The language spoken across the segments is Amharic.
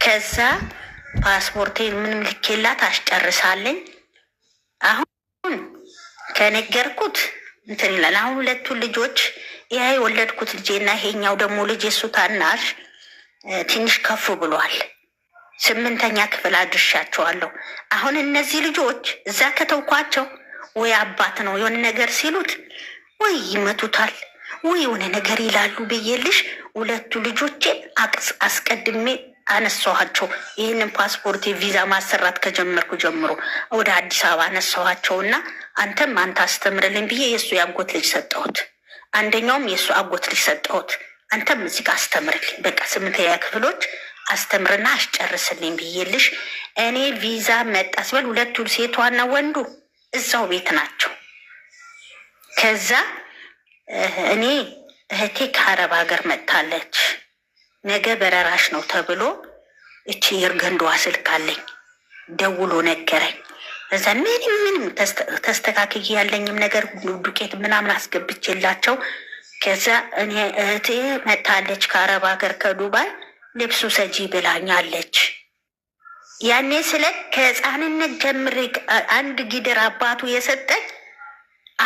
ከዛ ፓስፖርቴን ምንም ልኬላት አስጨርሳለኝ። አሁን ከነገርኩት እንትን ይላል። አሁን ሁለቱ ልጆች ይሄ የወለድኩት ልጄና ይሄኛው ደግሞ ልጅ የሱ ታናሽ ትንሽ ከፍ ብሏል። 8ኛ ክፍል አድርሻቸዋለሁ። አሁን እነዚህ ልጆች እዛ ከተውኳቸው ወይ አባት ነው የሆነ ነገር ሲሉት ወይ ይመቱታል ወይ የሆነ ነገር ይላሉ ብዬልሽ ሁለቱ ልጆቼን አስቀድሜ አነሳኋቸው። ይህንን ፓስፖርት ቪዛ ማሰራት ከጀመርኩ ጀምሮ ወደ አዲስ አበባ አነሳኋቸውና አንተ አስተምርልኝ ብዬ የእሱ የአጎት ልጅ ሰጠሁት። አንደኛውም የእሱ አጎት ልጅ ሰጠሁት። አንተም እዚህ ጋር አስተምርልኝ፣ በቃ 8ኛ ክፍሎች አስተምርና አስጨርስልኝ ብዬልሽ እኔ ቪዛ መጣ ሲባል ሁለቱ ሴቷና ወንዱ እዛው ቤት ናቸው። ከዛ እኔ እህቴ ከአረብ ሀገር መጥታለች፣ ነገ በረራሽ ነው ተብሎ እቺ የርገንዷ ስልክ አለኝ ደውሎ ነገረኝ። እዛ ምንም ተስተካክዬ ያለኝም ነገር ዱቄት ምናምን አስገብቼላቸው ከዛ እኔ እህቴ መጥታለች ከአረብ ሀገር ከዱባይ ልብሱ ሰጂ ብላኛለች። ያኔ ስለ ከህፃንነት ጀምሬ አንድ ጊደር አባቱ የሰጠኝ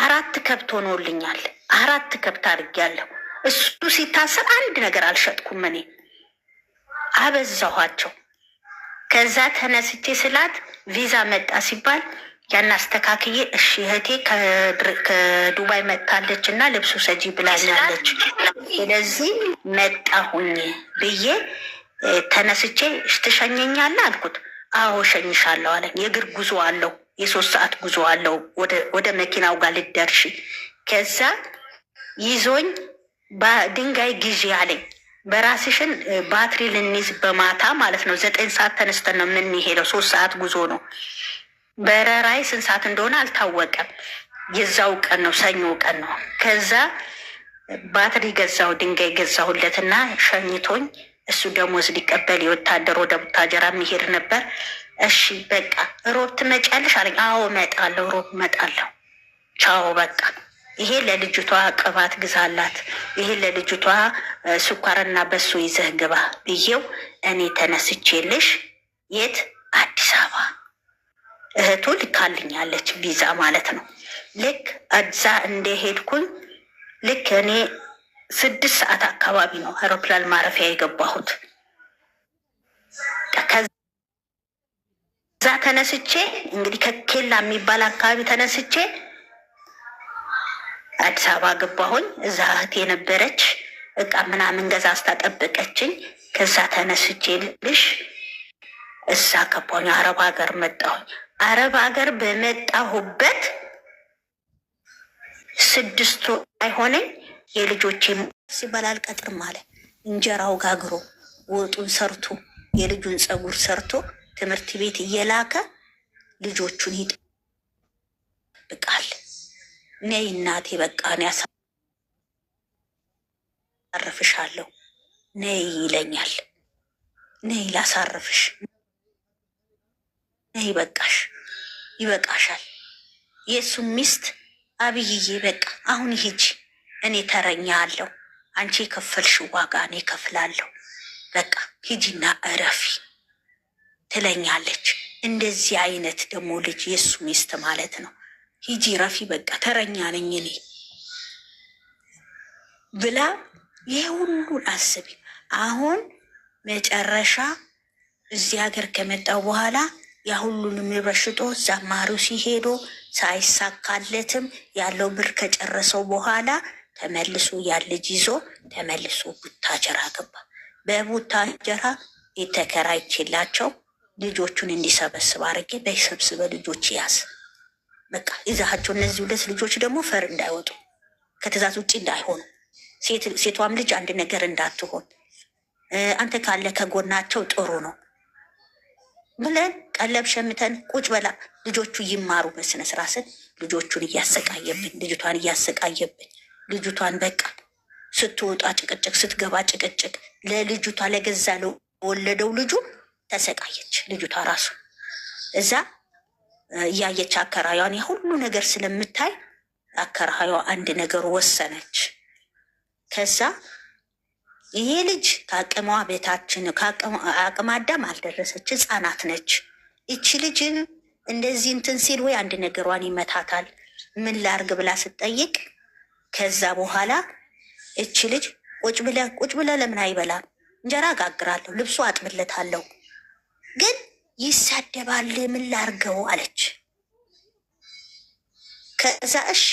4 ከብት ሆኖልኛል። 4 ከብት አድርጌያለሁ። እሱ ሲታሰብ አንድ ነገር አልሸጥኩም። እኔ አበዛኋቸው። ከዛ ተነስቼ ስላት ቪዛ መጣ ሲባል ያን አስተካክዬ እሺ እህቴ ከዱባይ መጥታለች እና ልብሱ ሰጂ ብላኛለች፣ ስለዚህ መጣሁኝ ብዬ ተነስቼ ትሸኘኛለህ አልኩት። አዎ ሸኝሻለሁ አለኝ። የእግር ጉዞ አለው፣ የ3 ሰዓት ጉዞ አለው ወደ መኪናው ጋር ልደርሺ። ከዛ ይዞኝ ድንጋይ ግዢ አለኝ። በራስሽን ባትሪ ልንይዝ በማታ ማለት ነው 9 ሰዓት ተነስተን ነው የምንሄደው። 3 ሰዓት ጉዞ ነው። በረራይ ስንት ሰዓት እንደሆነ አልታወቀም። የዛው ቀን ነው፣ ሰኞ ቀን ነው። ከዛ ባትሪ ገዛው፣ ድንጋይ ገዛሁለትና ሸኝቶኝ እሱ ደሞዝ ሊቀበል የወታደር ወደ ቡታጀራ የሚሄድ ነበር። እሺ በቃ ሮብ ትመጫለሽ አለኝ። አዎ እመጣለሁ፣ ሮብ እመጣለሁ፣ ቻው በቃ ይሄ ለልጅቷ ቅባት ግዛላት፣ ይሄ ለልጅቷ ስኳርና በሶ ይዘህ ግባ ብዬው እኔ ተነስቼልሽ የት አዲስ አበባ እህቱ ልካልኛለች ቪዛ ማለት ነው። ልክ እዛ እንደሄድኩኝ ልክ እኔ 6 ሰዓት አካባቢ ነው አውሮፕላን ማረፊያ የገባሁት። ከዛ ተነስቼ እንግዲህ ከኬላ የሚባል አካባቢ ተነስቼ አዲስ አበባ ገባሁኝ። እዛ እህት የነበረች እቃ ምናምን ገዛ አስታጠበቀችኝ። ከዛ ተነስቼ ልሽ እዛ ገባሁኝ። አረብ ሀገር መጣሁኝ። አረብ ሀገር በመጣሁበት 6 ወር አይሆነኝ የልጆቼ ሲባል አልቀጥርም አለ። እንጀራው ጋግሮ ወጡን ሰርቶ የልጁን ፀጉር ሰርቶ ትምህርት ቤት እየላከ ልጆቹን ይጠብቃል። ነይ እናቴ በቃ እኔ አሳርፍሻለሁ ነይ ይለኛል። ነይ ላሳርፍሽ፣ ነይ በቃሽ፣ ይበቃሻል። የእሱ ሚስት አብይዬ በቃ አሁን ሂጂ፣ እኔ ተረኛ አለው፣ አንቺ የከፈልሽው ዋጋ እኔ ከፍላለሁ፣ በቃ ሂጂና እረፊ ትለኛለች። እንደዚህ አይነት ደግሞ ልጅ የእሱ ሚስት ማለት ነው። ሂጂ ረፊ በቃ ተረኛ ነኝ እኔ ብላ ይሄ ሁሉን አስቢ። አሁን መጨረሻ እዚህ ሀገር ከመጣው በኋላ ያ ሁሉንም ረሽጦ ዛማሩ ሲሄዶ ሳይሳካለትም ያለው ብር ከጨረሰው በኋላ ተመልሶ ያልጅ ይዞ ተመልሶ ቡታጀራ ገባ። በቡታጀራ የተከራይቼላቸው ልጆቹን እንዲሰበስብ አድርጌ በሰብስበ ልጆች ያዝ በቃ ይዛቸው። እነዚህ 2 ልጆች ደግሞ ፈር እንዳይወጡ ከትእዛዝ ውጭ እንዳይሆኑ፣ ሴቷም ልጅ አንድ ነገር እንዳትሆን አንተ ካለ ከጎናቸው ጥሩ ነው ብለን ቀለብ ሸምተን ቁጭ በላ ልጆቹ ይማሩ በስነስርዓት። ልጆቹን እያሰቃየብን፣ ልጅቷን እያሰቃየብን፣ ልጅቷን በቃ ስትወጣ ጭቅጭቅ፣ ስትገባ ጭቅጭቅ። ለልጅቷ ለገዛ ለወለደው ልጁ ተሰቃየች ልጅቷ ራሱ እዛ እያየች አከራዩን ሁሉ ነገር ስለምታይ አከራዩ አንድ ነገር ወሰነች። ከዛ ይሄ ልጅ ከአቅሟ ቤታችን አቅመ አዳም አልደረሰች፣ ህፃናት ነች። ይቺ ልጅ እንደዚህ እንትን ሲል ወይ አንድ ነገሯን ይመታታል። ምን ላርግ ብላ ስትጠይቅ ከዛ በኋላ እቺ ልጅ ቁጭ ብለ ለምን አይበላም? እንጀራ ጋግራለሁ፣ ልብሱ አጥብለታለሁ፣ ግን ይሳደባል፣ ምን ላርገው አለች። ከዛ እሺ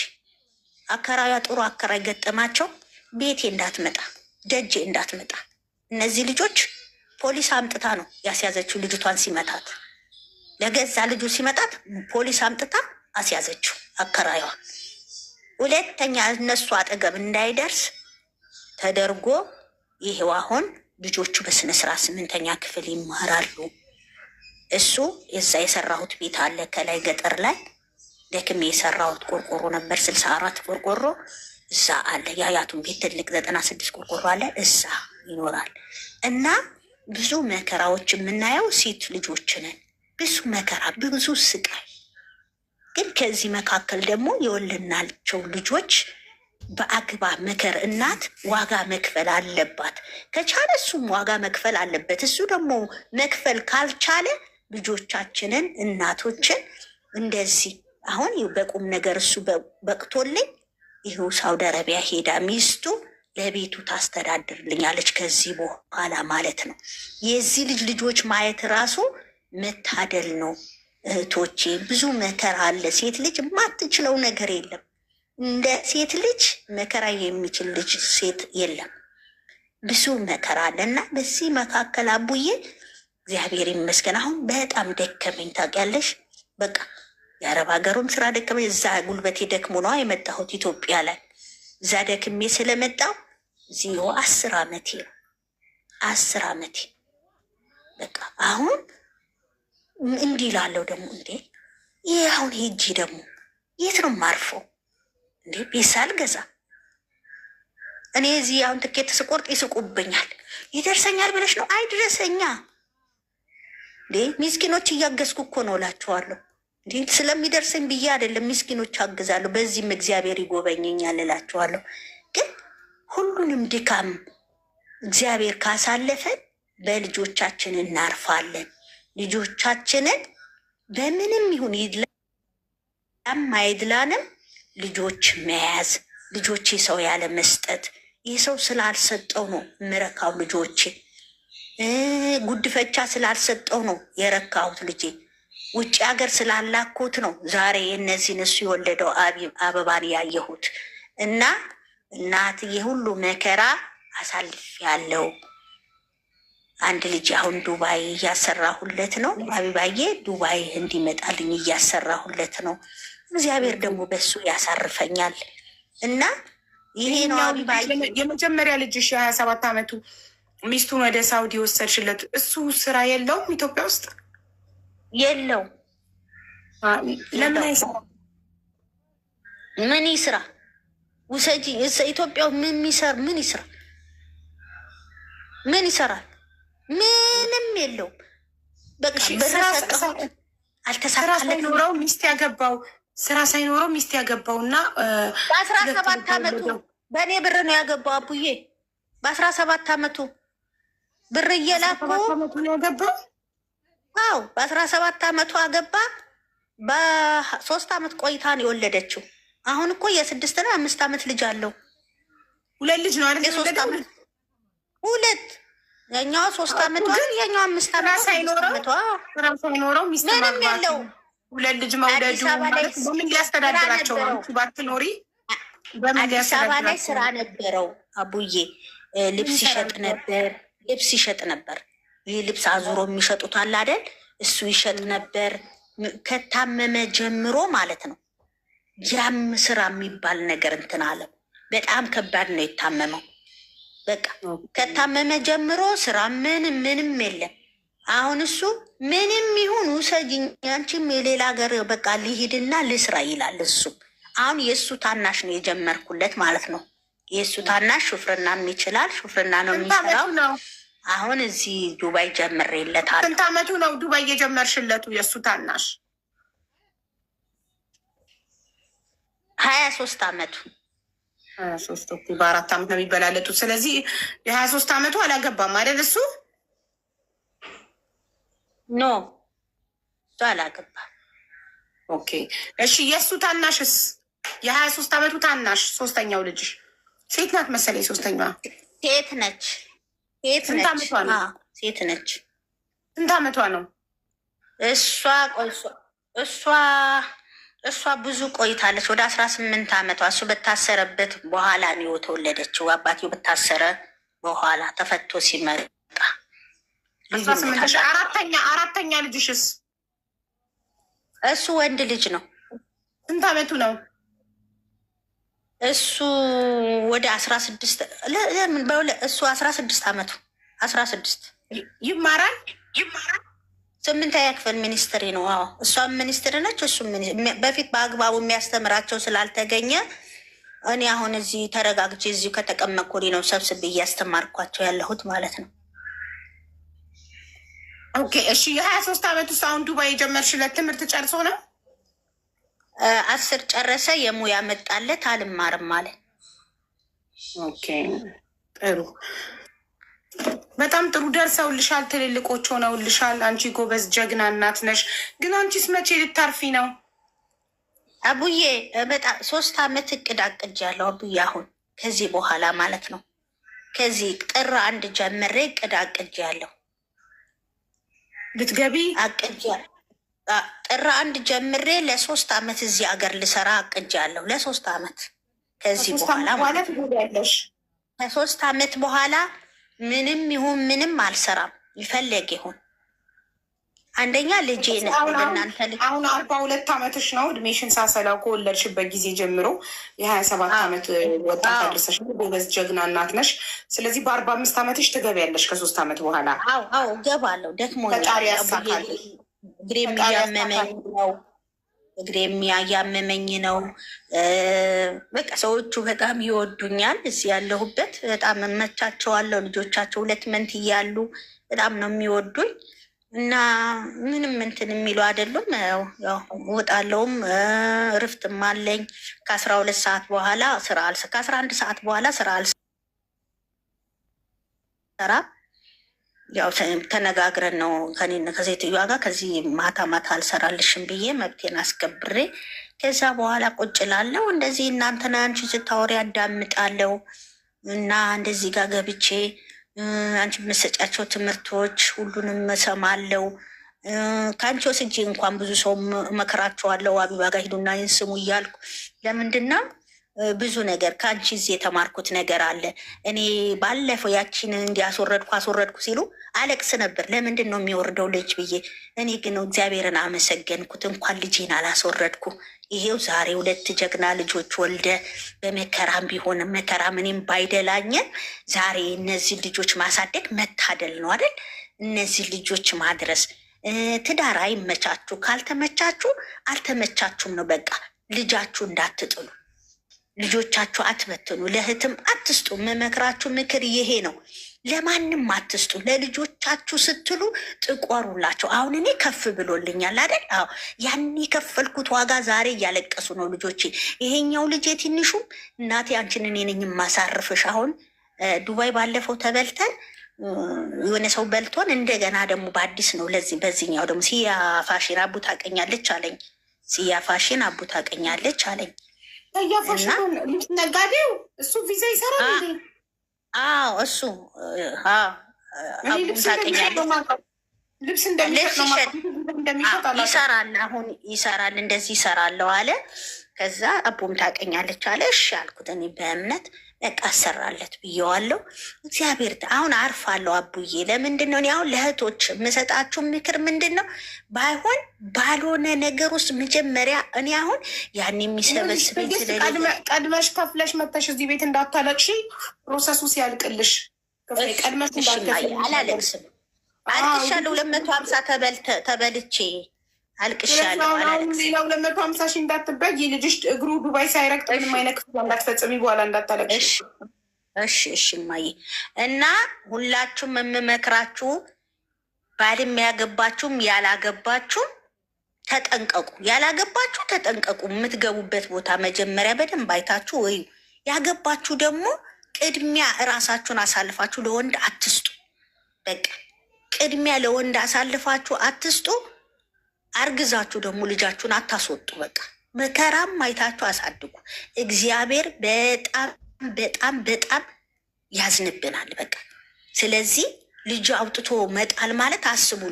አከራያ ጥሩ አከራይ ገጠማቸው። ቤቴ እንዳትመጣ ደጄ እንዳትመጣ። እነዚህ ልጆች ፖሊስ አምጥታ ነው ያስያዘችው። ልጅቷን ሲመታት ለገዛ ልጁ ሲመጣት ፖሊስ አምጥታ አስያዘችው አከራይዋ። ሁለተኛ እነሱ አጠገብ እንዳይደርስ ተደርጎ ይሄው አሁን ልጆቹ በስነ ስርዓት 8ኛ ክፍል ይማራሉ። እሱ የዛ የሰራሁት ቤት አለ ከላይ ገጠር ላይ ደክሜ የሰራሁት ቆርቆሮ ነበር 64 ቆርቆሮ እዛ አለ። የአያቱን ቤት ትልቅ 96 ቆርቆሮ አለ እዛ ይኖራል። እና ብዙ መከራዎች የምናየው ሴት ልጆች ነን። ብዙ መከራ፣ ብዙ ስቃይ። ግን ከዚህ መካከል ደግሞ የወለድናቸው ልጆች በአግባብ መከር እናት ዋጋ መክፈል አለባት። ከቻለ እሱም ዋጋ መክፈል አለበት። እሱ ደግሞ መክፈል ካልቻለ ልጆቻችንን እናቶችን እንደዚህ አሁን በቁም ነገር እሱ በቅቶልኝ ይኸው ሳውዲ አረቢያ ሄዳ ሚስቱ ለቤቱ ታስተዳድርልኛለች ከዚህ በኋላ ማለት ነው። የዚህ ልጆች ማየት ራሱ መታደል ነው እህቶቼ። ብዙ መከራ አለ። ሴት ልጅ የማትችለው ነገር የለም። እንደ ሴት ልጅ መከራ የሚችል ልጅ ሴት የለም። ብዙ መከራ አለ እና በዚህ መካከል አቡዬ እግዚአብሔር ይመስገን አሁን በጣም ደከመኝ ታውቂያለሽ። በቃ የአረብ ሀገሩም ስራ ደከመኝ። እዛ ጉልበቴ ደክሞ ነው የመጣሁት ኢትዮጵያ ላይ። እዛ ደክሜ ስለመጣው እዚህ 10 ዓመቴ ነው 10 ዓመቴ። በቃ አሁን እንዲህ ላለው ደግሞ እንዴ ይህ አሁን ሄጂ ደግሞ የት ነው ማርፈው? እንዴ ቤት ሳልገዛ እኔ እዚህ አሁን ትኬት ስቆርጥ ይስቁብኛል። ይደርሰኛል ብለሽ ነው? አይድረሰኛ እንዴ ሚስኪኖች እያገዝኩ እኮ ነው እላችኋለሁ። እንዴ ስለሚደርሰኝ ብዬ አይደለም፣ ሚስኪኖች አግዛለሁ። በዚህም እግዚአብሔር ይጎበኘኛል እላችኋለሁ። ግን ሁሉንም ድካም እግዚአብሔር ካሳለፈን በልጆቻችን እናርፋለን። ልጆቻችንን በምንም ይሁን ይድላም አይድላንም ልጆች መያዝ፣ ልጆቼ ሰው ያለ መስጠት። ይህ ሰው ስላልሰጠው ነው ምረካው ልጆቼ። ጉድፈቻ ስላልሰጠው ነው የረካሁት ልጄ። ውጭ ሀገር ስላላኩት ነው ዛሬ የእነዚህን እሱ የወለደው አበባን ያየሁት። እና እናትዬ ሁሉ መከራ አሳልፍ ያለው አንድ ልጅ አሁን ዱባይ እያሰራሁለት ነው። አቢባዬ ዱባይ እንዲመጣልኝ እያሰራሁለት ነው። እግዚአብሔር ደግሞ በሱ ያሳርፈኛል። እና ይሄ ነው አቢባዬ። የመጀመሪያ ልጅሽ የ27 ዓመቱ ሚስቱን ወደ ሳውዲ ወሰድሽለት። እሱ ስራ የለውም ኢትዮጵያ ውስጥ የለው። ለምን አይሰራ? ምን ይስራ? ውሰጂ ኢትዮጵያ ምን ይስራ? ምን ይሰራል? ምንም የለውም። በቃ አልተሳካለት። ሚስት ያገባው ስራ ሳይኖረው ሚስት ያገባው እና በ17 ዓመቱ በእኔ ብር ነው ያገባው አቡዬ። በ17 ዓመቱ ብር እየላኩ ያገባው። አዎ በ17 ዓመቱ አገባ። በ3 ዓመት ቆይታ ነው የወለደችው። አሁን እኮ የ6 እና 5 ዓመት ልጅ አለው። 2 ልጅ ነው አይደል? የ3 ዓመት 2 የኛዋ 3 ዓመቷ የኛዋ 5 ዓመት ሳይኖረው ሚስት ምንም የለው። 2 ልጅ መውለዱ ማለት በምን ሊያስተዳድራቸው ነው? ባትኖሪ አዲስ አበባ ላይ ስራ ነበረው አቡዬ። ልብስ ይሸጥ ነበር። ይህ ልብስ አዙሮ የሚሸጡት አለ አይደል? እሱ ይሸጥ ነበር። ከታመመ ጀምሮ ማለት ነው። ያም ስራ የሚባል ነገር እንትን አለ። በጣም ከባድ ነው የታመመው። በቃ ከታመመ ጀምሮ ስራ ምንም የለም። አሁን እሱ ምንም ይሁን ውሰጂኝ አንቺም የሌላ ሀገር በቃ ሊሄድና ልስራ ይላል። እሱ አሁን የእሱ ታናሽ ነው የጀመርኩለት ማለት ነው። የእሱ ታናሽ ሹፍርናም ይችላል። ሹፍርና ነው የሚሰራው። አሁን እዚህ ዱባይ ጀምሬለታለሁ። ስንት ዓመቱ ነው ዱባይ የጀመርሽለቱ? የእሱ ታናሽ 23 ዓመቱ 23 እኩል በ4 ዓመት ነው የሚበላለጡት። ስለዚህ የ23 ዓመቱ አላገባም አይደል? እሱ ኖ እሱ አላገባም። ኦኬ እሺ። የእሱ ታናሽስ? የ23 ዓመቱ ታናሽ ሶስተኛው ልጅሽ ሴት ናት መሰለኝ። ሶስተኛዋ ሴት ነች። ስንት ዓመቷ ነው? ሴት ነች። ስንት ዓመቷ ነው? እሷ ብዙ ቆይታለች። ወደ 18 ዓመቷ። እሱ በታሰረበት በኋላ ነው የተወለደችው። አባቴው በታሰረ በኋላ ተፈቶ ሲመጣ 18። አራተኛ ልጅሽስ? እሱ ወንድ ልጅ ነው። ስንት ዓመቱ ነው? እሱ ወደ 16 እሱ 16 ዓመቱ 16 ይማራል። 8ኛ ክፍል ሚኒስትሪ ነው። አዎ እሷም ሚኒስትር ነች። እሱ በፊት በአግባቡ የሚያስተምራቸው ስላልተገኘ እኔ አሁን እዚህ ተረጋግቼ እዚሁ ከተቀመጥኩ ነው ሰብስቤ እያስተማርኳቸው ያለሁት ማለት ነው። ኦኬ እሺ። የ23 ዓመቱ አሁን ዱባይ የጀመርሽለት ትምህርት ጨርሶ ነው? 10 ጨረሰ። የሙያ መጣለት። አልማርም አለ። ኦኬ ጥሩ፣ በጣም ጥሩ። ደርሰውልሻል፣ ትልልቆች ሆነውልሻል። አንቺ ጎበዝ ጀግና እናት ነሽ። ግን አንቺስ መቼ ልታርፊ ነው? አቡዬ በጣም 3 ዓመት እቅድ አቅጃለሁ አቡዬ። አሁን ከዚህ በኋላ ማለት ነው። ከዚህ ጥር 1 ጀምሬ እቅድ አቅጃለሁ። ልትገቢ አቅጃለሁ። ጥር 1 ጀምሬ ለ3 ዓመት እዚህ ሀገር ልሰራ አቅጃለሁ። ለ3 ዓመት ከዚህ በኋላ ማለት ያለሽ ከ3 ዓመት በኋላ ምንም ይሁን ምንም አልሰራም። ይፈለግ ይሁን አንደኛ ልጄ እናንተ አሁን 42 ዓመትሽ ነው። እድሜሽን ሳሰላው ከወለድሽበት ጊዜ ጀምሮ የ27 ዓመት ወጣት አድርሰሽ ጎበዝ ጀግና እናት ነሽ። ስለዚህ በ45 ዓመትሽ ትገቢያለሽ ከ3 ዓመት በኋላ። አዎ እገባለሁ። ደክሞኛል። እግሬ የሚያመመኝ ነው። በቃ ሰዎቹ በጣም ይወዱኛል። እዚህ ያለሁበት በጣም እመቻቸዋለሁ። ልጆቻቸው 2 መንት እያሉ በጣም ነው የሚወዱኝ እና ምንም እንትን የሚሉ አይደሉም። ያው እወጣለሁም እረፍትም አለኝ። ከ12 ሰዓት በኋላ ስራ ከ11 ሰዓት በኋላ ስራ አልሰራም። ያው ተነጋግረን ነው ከሴትዮዋ ጋር ከዚህ ማታ አልሰራልሽም ብዬ መብቴን አስከብሬ ከዛ በኋላ ቁጭ ላለው እንደዚህ እናንተና አንቺ ስታወሪ ያዳምጣለው እና እንደዚህ ጋር ገብቼ አንቺ የምትሰጫቸው ትምህርቶች ሁሉንም እሰማለው። ከአንቺ ወስጄ እንኳን ብዙ ሰው መክራቸዋለው። አቢባ ጋር ሂዱና ይህን ስሙ እያልኩ ለምንድነው ብዙ ነገር ከአንቺ እዚህ የተማርኩት ነገር አለ። እኔ ባለፈው ያቺን አስወረድኩ ሲሉ አለቅስ ነበር። ለምንድን ነው የሚወርደው ልጅ ብዬ። እኔ ግን እግዚአብሔርን አመሰገንኩት። እንኳን ልጄን አላስወረድኩ። ይሄው ዛሬ 2 ጀግና ልጆች ወልደ በመከራም ቢሆን መከራ ምንም ባይደላኘን ዛሬ እነዚህ ልጆች ማሳደግ መታደል ነው አይደል? እነዚህ ልጆች ማድረስ ትዳር አይመቻችሁ። ካልተመቻችሁ አልተመቻችሁም ነው በቃ። ልጃችሁ እንዳትጥሉ፣ ልጆቻችሁ አትበትኑ፣ ለእህትም አትስጡ። መመክራችሁ ምክር ይሄ ነው። ለማንም አትስጡ። ለልጆቻችሁ ስትሉ ጥቆሩላቸው። አሁን እኔ ከፍ ብሎልኛል አይደል? አዎ ያን የከፈልኩት ዋጋ ዛሬ እያለቀሱ ነው ልጆቼ። ይሄኛው ልጄ ትንሹም እናቴ አንቺን እኔ ነኝ የማሳርፍሽ። አሁን ዱባይ ባለፈው ተበልተን የሆነ ሰው በልቶን እንደገና ደግሞ በአዲስ ነው በዚህኛው ደግሞ ሲያ ፋሽን አቡ ታቀኛለች አለኝ። ሲያ ፋሽን አቡ ታቀኛለች አለኝ። ልብስ ነጋዴው እሱ ቪዛ ይሰራል። አዎ እሱ ልብስ ይሰራል። አሁን ይሰራል፣ እንደዚህ ይሰራለሁ አለ። ከዛ አቡም ታቀኛለች አለ። እሺ አልኩት። እኔ በእምነት በቃ አሰራለት ብዬዋለሁ። እግዚአብሔር አሁን አርፋለሁ አቡዬ። ለምንድን ነው እኔ አሁን ለእህቶች የምሰጣችሁ ምክር ምንድን ነው? ባይሆን ባልሆነ ነገር ውስጥ መጀመሪያ እኔ አሁን ያን የሚሰበስበኝ ቀድመሽ ከፍለሽ መተሽ እዚህ ቤት እንዳታለቅሺ፣ ፕሮሰሱ ሲያልቅልሽ ቀድመሽ አላለቅስም። አልቅሻለሁ። 250 ተበልቼ አልቅሻለሁ። ሌላው 250 ሺህ እንዳትበይ። ልጅሽ እግሩ ዱባይ ሳይረግጥ ምንም አይነት ክፍያ እንዳትፈጽሚ በኋላ እንዳታለቅሽ። እሺ እማዬ። እና ሁላችሁም የምመክራችሁ ባልም ያገባችሁም ያላገባችሁም ተጠንቀቁ። ያላገባችሁ ተጠንቀቁ። የምትገቡበት ቦታ መጀመሪያ በደንብ አይታችሁ ወይ ያገባችሁ ደግሞ ቅድሚያ እራሳችሁን አሳልፋችሁ ለወንድ አትስጡ። በቃ ቅድሚያ ለወንድ አሳልፋችሁ አትስጡ። አርግዛችሁ ደግሞ ልጃችሁን አታስወጡ። በቃ መከራም አይታችሁ አሳድጉ። እግዚአብሔር በጣም በጣም በጣም ያዝንብናል። በቃ ስለዚህ ልጅ አውጥቶ መጣል ማለት አስቡ።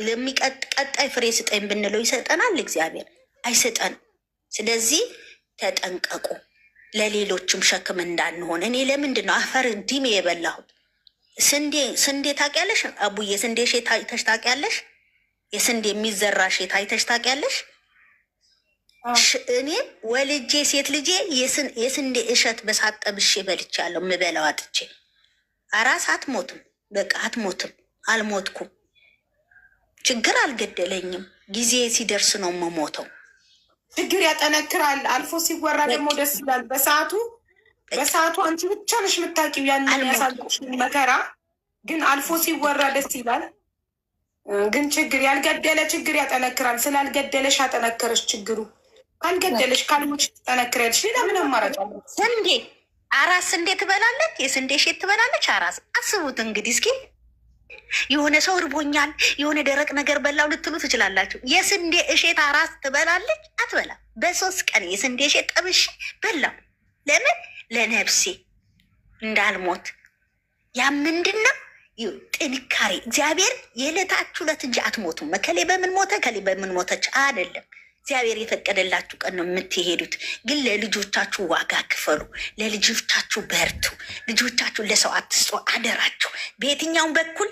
ለሚቀጣይ ፍሬ ስጠኝ ብንለው ይሰጠናል? እግዚአብሔር አይሰጠንም። ስለዚህ ተጠንቀቁ፣ ለሌሎችም ሸክም እንዳንሆን። እኔ ለምንድን ነው አፈር ዲሜ የበላሁት? ስንዴ ታውቂያለሽ አቡዬ? ስንዴ ሼት አይተሽ ታውቂያለሽ? የስንዴ የሚዘራ ሼት አይተሽ ታውቂያለሽ? እኔ ወልጄ ሴት ልጄ የስንዴ እሸት በሳት ጠብሼ በልቻለሁ። የምበላው አጥቼ። አራስ አትሞትም፣ በቃ አትሞትም። አልሞትኩም። ችግር አልገደለኝም። ጊዜ ሲደርስ ነው የምሞተው። ችግር ያጠነክራል። አልፎ ሲወራ ደግሞ ደስ ይላል። በሰዓቱ አንቺ ብቻ ነሽ የምታውቂው ያን ያሳለፍሽ መከራ። ግን አልፎ ሲወራ ደስ ይላል። ግን ችግር ያልገደለ ችግር ያጠነክራል። ስላልገደለሽ አጠነከረሽ ችግሩ። ካልገደለሽ ካልሞች ትጠነክሪያለሽ። ሌላ ምን አማራጭ አለ? ስንዴ አራስ ስንዴ ትበላለች፣ የስንዴ ሼት ትበላለች። አራስ አስቡት እንግዲህ እስኪ የሆነ ሰው እርቦኛል የሆነ ደረቅ ነገር በላው ልትሉ ትችላላችሁ። የስንዴ እሼት አራስ ትበላለች? አትበላ። በ3 ቀን የስንዴ እሼት ጠብሼ በላው። ለምን? ለነፍሴ እንዳልሞት። ያ ምንድነው? ጥንካሬ። እግዚአብሔር የዕለታችሁ ዕለት እንጂ አትሞቱም። ከሌ በምን ሞተ ከሌ በምን ሞተች አይደለም። እግዚአብሔር የፈቀደላችሁ ቀን ነው የምትሄዱት። ግን ለልጆቻችሁ ዋጋ ክፈሉ። ለልጆቻችሁ በርቱ። ልጆቻችሁ ለሰው አትስጡ፣ አደራችሁ። በየትኛውም በኩል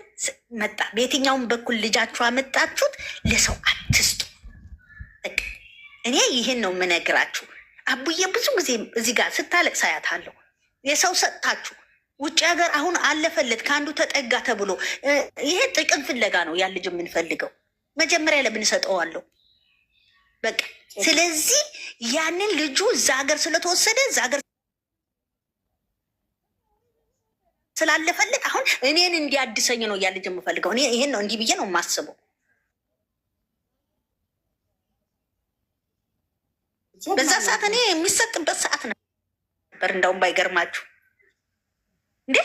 መጣ በየትኛውም በኩል ልጃችሁ አመጣችሁት፣ ለሰው አትስጡ። እኔ ይህን ነው የምነግራችሁ። አቡዬ ብዙ ጊዜ እዚህ ጋር ስታለቅስ አያታለሁ። የሰው ሰጥታችሁ ውጭ ሀገር አሁን አለፈለት ከአንዱ ተጠጋ ተብሎ ይሄ ጥቅም ፍለጋ ነው ያን ልጅ የምንፈልገው። መጀመሪያ ለምን እሰጠዋለሁ? በቃ ስለዚህ ያንን ልጁ እዛ ሀገር ስለተወሰደ እዛ ሀገር ስላለፈለት አሁን እኔን እንዲያድሰኝ ነው ያ ልጅ የምፈልገው። እኔ ይሄን ነው እንዲህ ብዬ ነው የማስበው። በዛ ሰዓት እኔ የሚሰጥበት ሰዓት ነበር። እንደውም ባይገርማችሁ እንዴ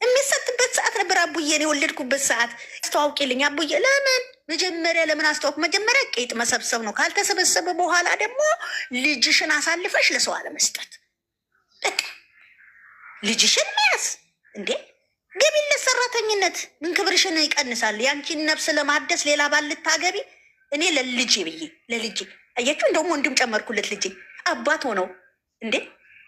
የሚሰጥበት ሰዓት ነበር። አቡዬን የወለድኩበት ሰዓት አስተዋውቂልኝ አቡዬ። ለምን መጀመሪያ ለምን አስተዋውቅ? መጀመሪያ ቄጥ መሰብሰብ ነው። ካልተሰበሰበ በኋላ ደግሞ ልጅሽን አሳልፈሽ ለሰው አለመስጠት። በቃ ልጅሽን መያዝ እንዴ ገቢለት ሰራተኝነት ምን ክብርሽን ይቀንሳል? ያንቺን ነፍስ ለማደስ ሌላ ባል ልታገቢ። እኔ ለልጄ ብዬ ለልጄ አያችሁ፣ እንደውም ወንድም ጨመርኩለት። ልጄ አባት ሆነው እንዴ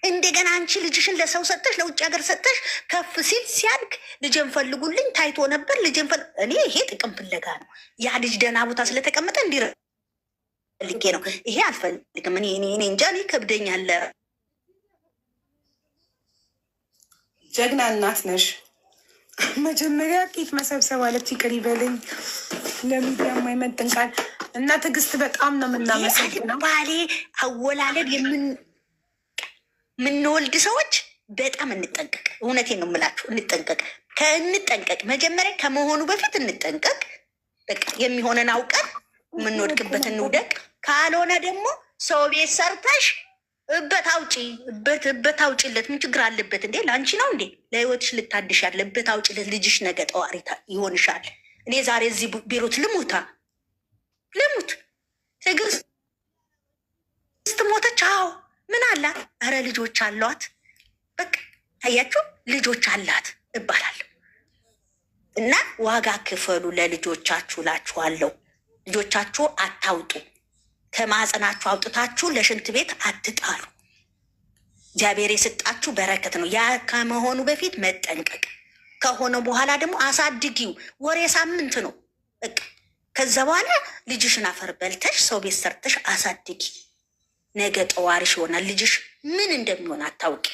እንደገና አንቺ ልጅሽን ለሰው ሰጠሽ፣ ለውጭ ሀገር ሰጠሽ። ከፍ ሲል ሲያድግ ልጅን ፈልጉልኝ ታይቶ ነበር ልጅን እኔ ይሄ ጥቅም ፍለጋ ነው። ያ ልጅ ደህና ቦታ ስለተቀመጠ እንዲፈልጌ ነው። ይሄ አልፈልግም። እኔ እንጃ እኔ ከብደኛል። ጀግና እናት ነሽ። መጀመሪያ ቄት መሰብሰብ አለች። ይቅር ይበልኝ ለሚዲያ የማይመጥን ቃል እና ትዕግስት በጣም ነው የምናመሰግነው። ባሌ አወላለድ የምንወልድ ሰዎች በጣም እንጠንቀቅ። እውነቴን ነው የምላችሁ፣ እንጠንቀቅ። መጀመሪያ ከመሆኑ በፊት እንጠንቀቅ። በቃ የሚሆነን አውቀን የምንወድቅበት እንውደቅ። ካልሆነ ደግሞ ሰው ቤት ሰርተሽ እበት አውጪለት። ምን ችግር አለበት እንዴ? ለአንቺ ነው እንዴ? ለህይወትሽ ልታድሽ ያለ እበት አውጪለት። ልጅሽ ነገ ጠዋሪ ይሆንሻል። እኔ ዛሬ እዚህ ቢሮት ልሙት ትዕግስት ሞተች። አዎ ምን አላት? እረ ልጆች አሏት። በቃ አያችሁ ልጆች አላት እባላለሁ። እና ዋጋ ክፈሉ ለልጆቻችሁ ላችኋለሁ። ልጆቻችሁ አታውጡ። ከማህፀናችሁ አውጥታችሁ ለሽንት ቤት አትጣሉ። እግዚአብሔር የሰጣችሁ በረከት ነው። ያ ከመሆኑ በፊት መጠንቀቅ፣ ከሆነ በኋላ ደግሞ አሳድጊው። ወሬ ሳምንት ነው በቃ። ከዛ በኋላ ልጅሽን አፈር በልተሽ ሰው ቤት ሰርተሽ አሳድጊ። ነገ ጠዋሪሽ ይሆናል። ልጅሽ ምን እንደሚሆን አታውቂ።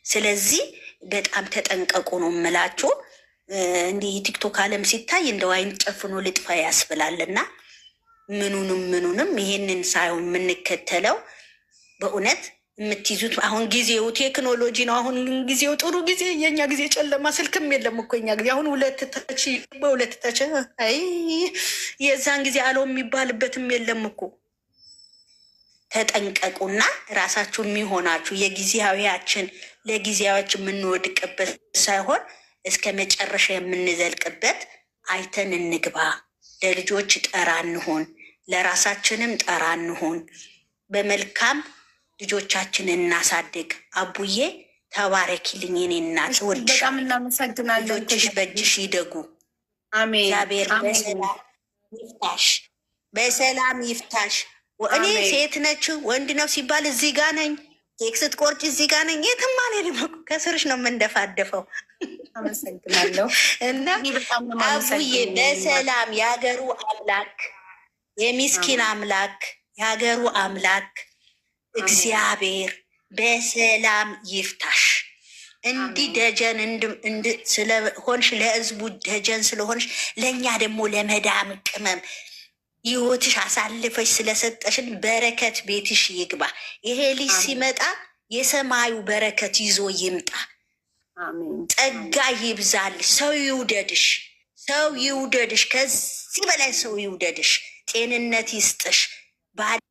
ስለዚህ በጣም ተጠንቀቁ ነው የምላችሁ። እንዲህ ቲክቶክ አለም ሲታይ እንደ ዋይን ጨፍኖ ልጥፋ ያስብላልና ምኑንም ይሄንን ሳይሆን የምንከተለው በእውነት የምትይዙት አሁን ጊዜው ቴክኖሎጂ ነው። አሁን ጊዜው ጥሩ ጊዜ፣ የኛ ጊዜ ጨለማ፣ ስልክም የለም እኮ የኛ ጊዜ። አሁን ሁለት ተች አይ የዛን ጊዜ አለው የሚባልበትም የለም እኮ ተጠንቀቁና ራሳችሁ የሚሆናችሁ የጊዜያዊያችን ለጊዜያዎች የምንወድቅበት ሳይሆን እስከ መጨረሻ የምንዘልቅበት አይተን እንግባ። ለልጆች ጠራ እንሆን፣ ለራሳችንም ጠራ እንሆን። በመልካም ልጆቻችን እናሳድግ። አቡዬ ተባረኪልኝ የኔ እናት፣ በጣም እናመሰግናለን። ልጆችሽ በእጅሽ ይደጉ። አሜን። እግዚአብሔር በሰላም ይፍታሽ፣ በሰላም ይፍታሽ። እኔ ሴት ነች ወንድ ነው ሲባል እዚህ ጋ ነኝ፣ ኬክ ስትቆርጭ እዚህ ጋ ነኝ። የትም አልሄድም፣ ከስርሽ ነው የምንደፋደፈው። አመሰግናለሁ። እና አቡዬ በሰላም የሀገሩ አምላክ የሚስኪን አምላክ የሀገሩ አምላክ እግዚአብሔር በሰላም ይፍታሽ። እንዲህ ደጀን ስለሆንሽ ለህዝቡ ደጀን ስለሆንሽ ለእኛ ደግሞ ለመዳም ቅመም ህይወትሽ አሳልፈሽ ስለሰጠሽን በረከት ቤትሽ ይግባ። ይሄ ልጅ ሲመጣ የሰማዩ በረከት ይዞ ይምጣ። ጸጋ ይብዛልሽ። ሰው ይውደድሽ፣ ሰው ይውደድሽ። ከዚህ በላይ ሰው ይውደድሽ። ጤንነት ይስጥሽ። ባልሽ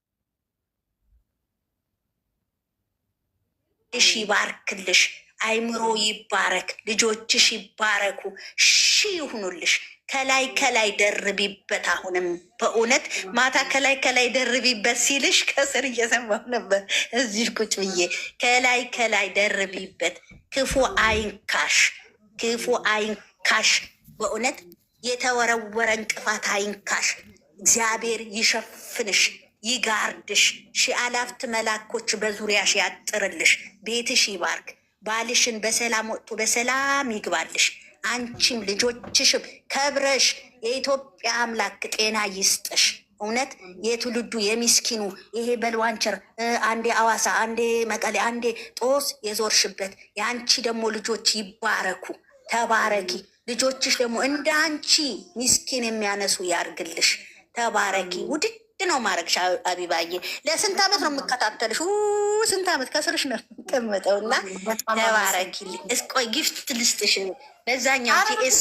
ይባርክልሽ። አይምሮ ይባረክ። ልጆችሽ ይባረኩ። ሺ ይሁኑልሽ። ከላይ ከላይ ደርቢበት። አሁንም በእውነት ማታ ከላይ ከላይ ደርቢበት ሲልሽ ከስር እየሰማሁ ነበር እዚህ ቁጭ ብዬ። ከላይ ከላይ ደርቢበት። ክፉ አይንካሽ፣ ክፉ አይንካሽ። በእውነት የተወረወረ እንቅፋት አይንካሽ። እግዚአብሔር ይሸፍንሽ፣ ይጋርድሽ። ሺህ አላፍት መላኮች በዙሪያሽ ያጥርልሽ። ቤትሽ ይባርክ። ባልሽን በሰላም ወጥቶ በሰላም ይግባልሽ። አንቺም ልጆችሽም ከብረሽ የኢትዮጵያ አምላክ ጤና ይስጥሽ። እውነት የትውልዱ የሚስኪኑ ይሄ በልዋንቸር አንዴ አዋሳ፣ አንዴ መቀሌ፣ አንዴ ጦስ የዞርሽበት የአንቺ ደግሞ ልጆች ይባረኩ። ተባረኪ። ልጆችሽ ደግሞ እንደ አንቺ ሚስኪን የሚያነሱ ያርግልሽ። ተባረኪ። ውድድ ነው ማድረግሽ አቢባዬ። ለስንት ዓመት ነው የምከታተልሽ? ስንት ዓመት ከስርሽ ነው የምቀመጠው። እና ተባረኪልኝ። እስቆይ ጊፍት ልስጥሽ በዛኛው ቲኤስ